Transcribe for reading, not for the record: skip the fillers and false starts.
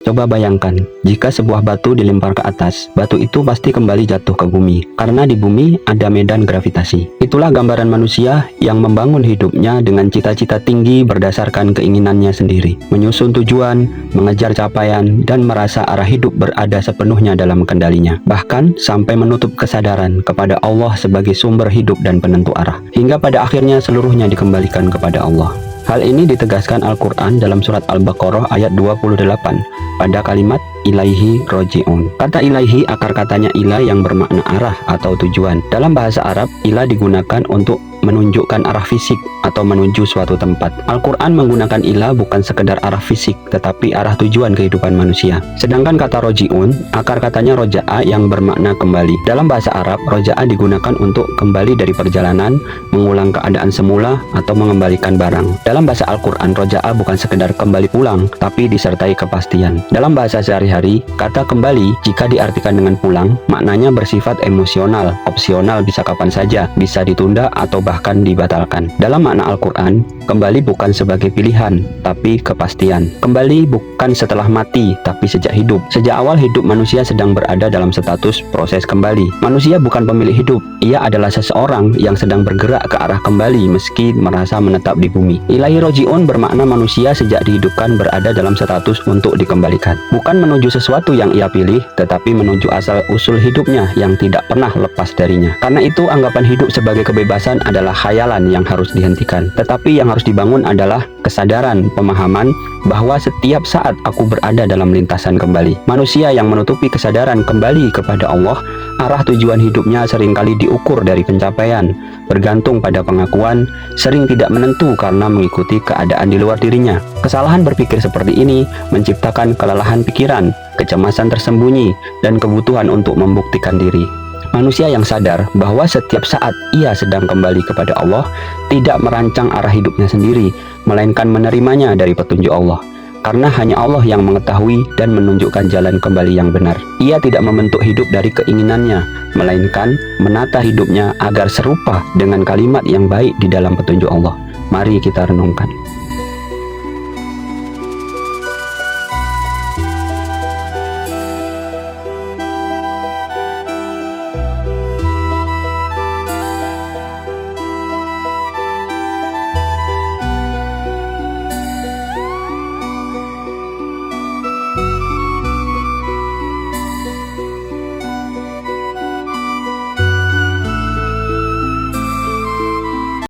Coba bayangkan, jika sebuah batu dilempar ke atas, batu itu pasti kembali jatuh ke bumi, karena di bumi ada medan gravitasi. Itulah gambaran manusia yang membangun hidupnya dengan cita-cita tinggi berdasarkan keinginannya sendiri, menyusun tujuan, mengejar capaian, dan merasa arah hidup berada sepenuhnya dalam kendalinya. Bahkan sampai menutup kesadaran kepada Allah sebagai sumber hidup dan penentu arah, hingga pada akhirnya seluruhnya dikembalikan kepada Allah. Hal ini ditegaskan Al-Quran dalam surat Al-Baqarah ayat 28 pada kalimat ilaihi roji'un. Kata ilaihi akar katanya ilah yang bermakna arah atau tujuan. Dalam bahasa Arab, ilah digunakan untuk menunjukkan arah fisik atau menuju suatu tempat. Al-Quran menggunakan ilah bukan sekedar arah fisik, tetapi arah tujuan kehidupan manusia. Sedangkan kata roji'un, akar katanya roja'a yang bermakna kembali. Dalam bahasa Arab, roja'a digunakan untuk kembali dari perjalanan, mengulang keadaan semula, atau mengembalikan barang. Dalam bahasa Al-Quran, roja'a bukan sekedar kembali pulang, tapi disertai kepastian. Dalam bahasa sehari-hari, kata kembali jika diartikan dengan pulang, maknanya bersifat emosional, opsional bisa kapan saja, bisa ditunda atau bahkan dibatalkan. Dalam makna Al-Quran, kembali bukan sebagai pilihan, tapi kepastian. Kembali bukan setelah mati, tapi sejak hidup. Sejak awal hidup manusia sedang berada dalam status proses kembali. Manusia bukan pemilik hidup, ia adalah seseorang yang sedang bergerak ke arah kembali meski merasa menetap di bumi. Ilahi roji'un bermakna manusia sejak dihidupkan berada dalam status untuk dikembalikan. Bukan menuju sesuatu yang ia pilih, tetapi menuju asal-usul hidupnya yang tidak pernah lepas darinya. Karena itu, anggapan hidup sebagai kebebasan adalah khayalan yang harus dihentikan. Tetapi yang harus dibangun adalah kesadaran, pemahaman bahwa setiap saat aku berada dalam lintasan kembali. Manusia yang menutupi kesadaran kembali kepada Allah, arah tujuan hidupnya seringkali diukur dari pencapaian, bergantung pada pengakuan, sering tidak menentu karena mengikuti keadaan di luar dirinya. Kesalahan berpikir seperti ini menciptakan kelelahan pikiran, kecemasan tersembunyi, dan kebutuhan untuk membuktikan diri. Manusia yang sadar bahwa setiap saat ia sedang kembali kepada Allah, tidak merancang arah hidupnya sendiri, melainkan menerimanya dari petunjuk Allah. Karena hanya Allah yang mengetahui dan menunjukkan jalan kembali yang benar. Ia tidak membentuk hidup dari keinginannya, melainkan menata hidupnya agar serupa dengan kalimat yang baik di dalam petunjuk Allah. Mari kita renungkan.